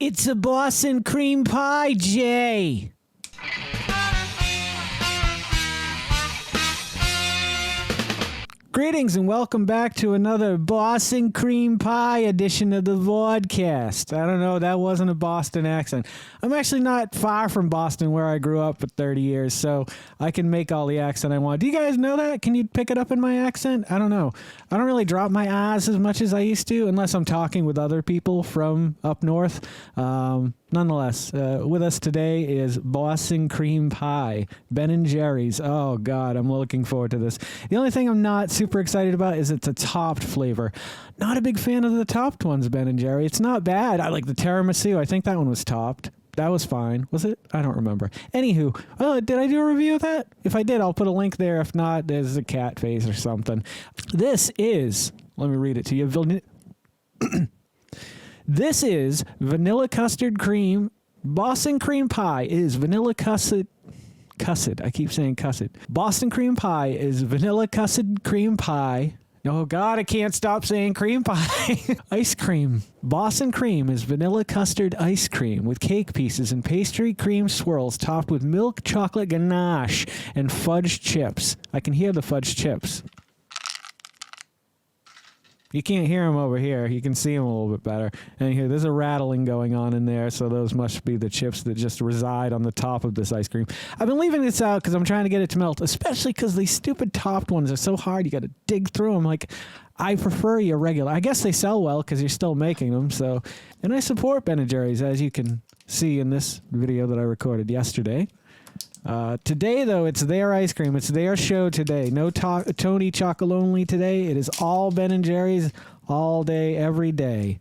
It's a Bossin Cream Pie, Jay. Greetings and welcome back to another Bossin Cream Pie edition of the Vodkast. I don't know, that wasn't a Boston accent. I'm actually not far from Boston where I grew up for 30 years, so I can make all the accent I want. Do you guys know that? Can you pick it up in my accent? I don't know. I don't really drop my R's as much as I used to, unless I'm talking with other people from up north. Nonetheless, with us today is Bossin Cream Pie, Ben & Jerry's. Oh, God, I'm looking forward to this. The only thing I'm not super excited about is it's a topped flavor. Not a big fan of the topped ones, Ben & Jerry. It's not bad. I like the tiramisu. I think that one was topped. That was fine. Was it? I don't remember. Anywho, did I do a review of that? If I did, I'll put a link there. If not, there's a cat face or something. This is, let me read it to you. This is vanilla custard cream. Bossin Cream Pie is vanilla custard. I keep saying custard. Bossin Cream Pie is vanilla custard cream pie. Oh, God, I can't stop saying cream pie. Ice cream. Bossin Cream is vanilla custard ice cream with cake pieces and pastry cream swirls topped with milk chocolate ganache and fudge chips. I can hear the fudge chips. You can't hear them over here. You can see them a little bit better. And here, there's a rattling going on in there, so those must be the chips that just reside on the top of this ice cream. I've been leaving this out because I'm trying to get it to melt, especially because these stupid topped ones are so hard. You got to dig through them. Like, I prefer your regular. I guess they sell well because you're still making them. So, and I support Ben & Jerry's, as you can see in this video that I recorded yesterday. Today, though, it's their ice cream. It's their show today. No Tony Chocolonely today. It is all Ben & Jerry's all day, every day.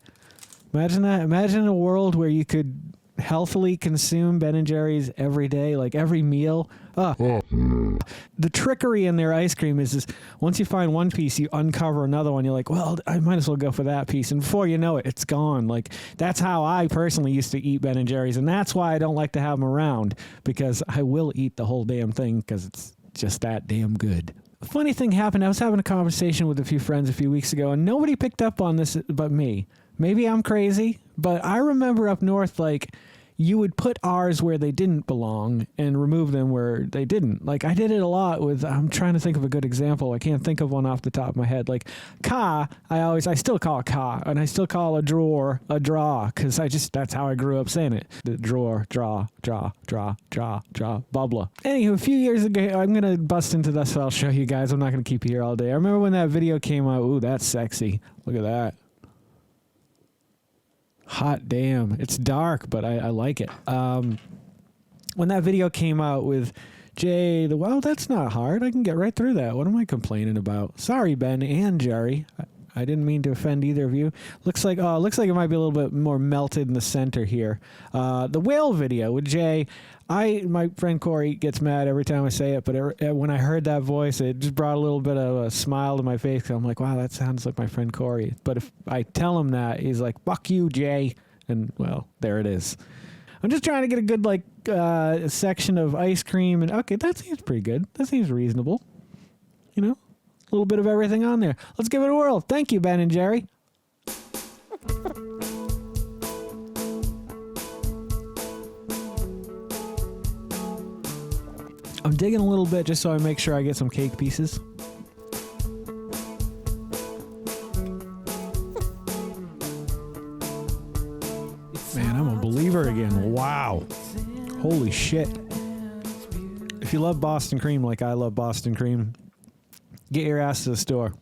Imagine that. Imagine a world where you could healthily consume Ben & Jerry's every day, like every meal. The trickery in their ice cream is once you find one piece, you uncover another one. You're like, well, I might as well go for that piece. And before you know it, it's gone. Like, that's how I personally used to eat Ben & Jerry's. And that's why I don't like to have them around, because I will eat the whole damn thing because it's just that damn good. A funny thing happened. I was having a conversation with a few friends a few weeks ago, and nobody picked up on this but me. Maybe I'm crazy, but I remember up north, like, you would put R's where they didn't belong and remove them where they didn't. Like, I did it a lot with, I'm trying to think of a good example. I can't think of one off the top of my head. Like, I still call it ka, and I still call a drawer a draw, because that's how I grew up saying it. The drawer, draw, bubbler. Anywho, a few years ago, I'm going to bust into this, so I'll show you guys. I'm not going to keep you here all day. I remember when that video came out. Ooh, that's sexy. Look at that. Hot damn. It's dark, but I like it. When that video came out with Jay, well, that's not hard. I can get right through that. What am I complaining about? Sorry, Ben and Jerry. I didn't mean to offend either of you. Looks like it might be a little bit more melted in the center here. The whale video with Jay. My friend Corey gets mad every time I say it, but when I heard that voice, it just brought a little bit of a smile to my face. I'm like, wow, that sounds like my friend Corey. But if I tell him that, he's like, fuck you, Jay. And, well, there it is. I'm just trying to get a good, section of ice cream. And, okay, that seems pretty good. That seems reasonable. You know? A little bit of everything on there. Let's give it a whirl. Thank you, Ben & Jerry. I'm digging a little bit just so I make sure I get some cake pieces. Man, I'm a believer again. Wow. Holy shit. If you love Boston cream like I love Boston cream, get your ass to the store.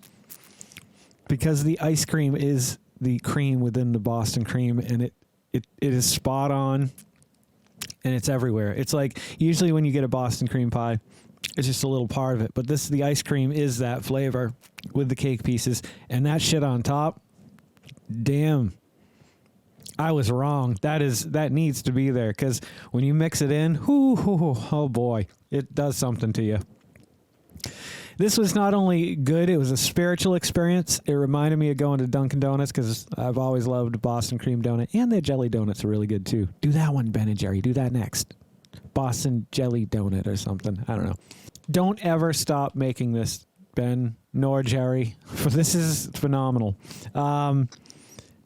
Because the ice cream is the cream within the Boston cream, and it is spot on. And it's everywhere. It's like, usually when you get a Boston cream pie, it's just a little part of it. But the ice cream is that flavor with the cake pieces. And that shit on top, damn, I was wrong. That needs to be there. Because when you mix it in, oh boy, it does something to you. This was not only good, it was a spiritual experience. It reminded me of going to Dunkin Donuts because I've always loved Boston cream donut, and their jelly donuts are really good too. Do that one, Ben & Jerry. Do that next. Boston jelly donut or something. I don't know. Don't ever stop making this, Ben, nor Jerry. This is phenomenal.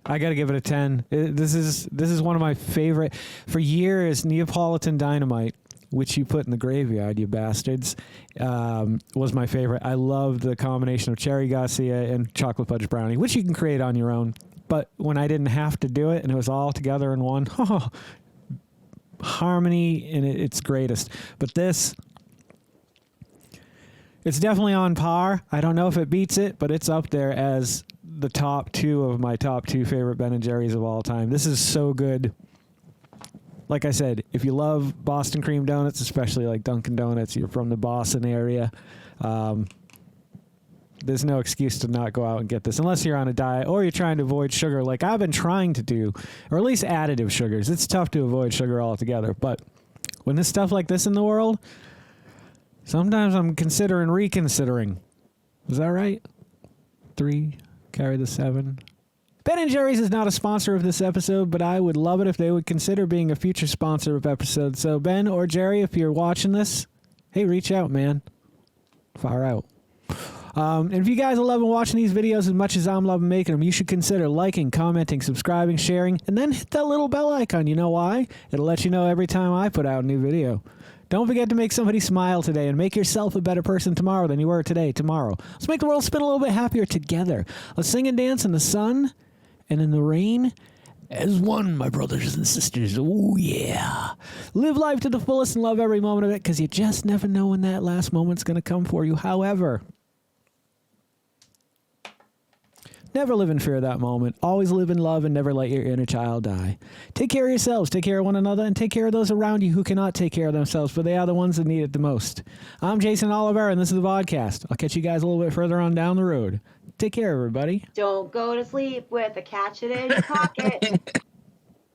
I got to give it a 10. This is one of my favorite. For years, Neapolitan Dynamite, which you put in the graveyard, you bastards, was my favorite. I loved the combination of cherry Garcia and chocolate fudge brownie, which you can create on your own. But when I didn't have to do it and it was all together in one, harmony in its greatest. But this, it's definitely on par. I don't know if it beats it, but it's up there as the top 2 of my top 2 favorite Ben & Jerry's of all time. This is so good. Like I said, if you love Boston cream donuts, especially like Dunkin Donuts, you're from the Boston area, there's no excuse to not go out and get this unless you're on a diet or you're trying to avoid sugar like I've been trying to do, or at least additive sugars. It's tough to avoid sugar altogether, but when there's stuff like this in the world, sometimes I'm considering reconsidering. Is that right? 3, carry the 7. Ben & Jerry's is not a sponsor of this episode, but I would love it if they would consider being a future sponsor of episodes. So Ben or Jerry, if you're watching this, hey, reach out, man. Far out. And if you guys are loving watching these videos as much as I'm loving making them, you should consider liking, commenting, subscribing, sharing, and then hit that little bell icon. You know why? It'll let you know every time I put out a new video. Don't forget to make somebody smile today and make yourself a better person tomorrow than you were today, tomorrow. Let's make the world spin a little bit happier together. Let's sing and dance in the sun and in the rain as one, my brothers and sisters. Oh, yeah. Live life to the fullest and love every moment of it, because you just never know when that last moment's going to come for you. However, never live in fear of that moment. Always live in love and never let your inner child die. Take care of yourselves, take care of one another, and take care of those around you who cannot take care of themselves, but they are the ones that need it the most. I'm Jason Oliver, and this is the Vodkast. I'll catch you guys a little bit further on down the road. Take care, everybody. Don't go to sleep with a catch it in your pocket.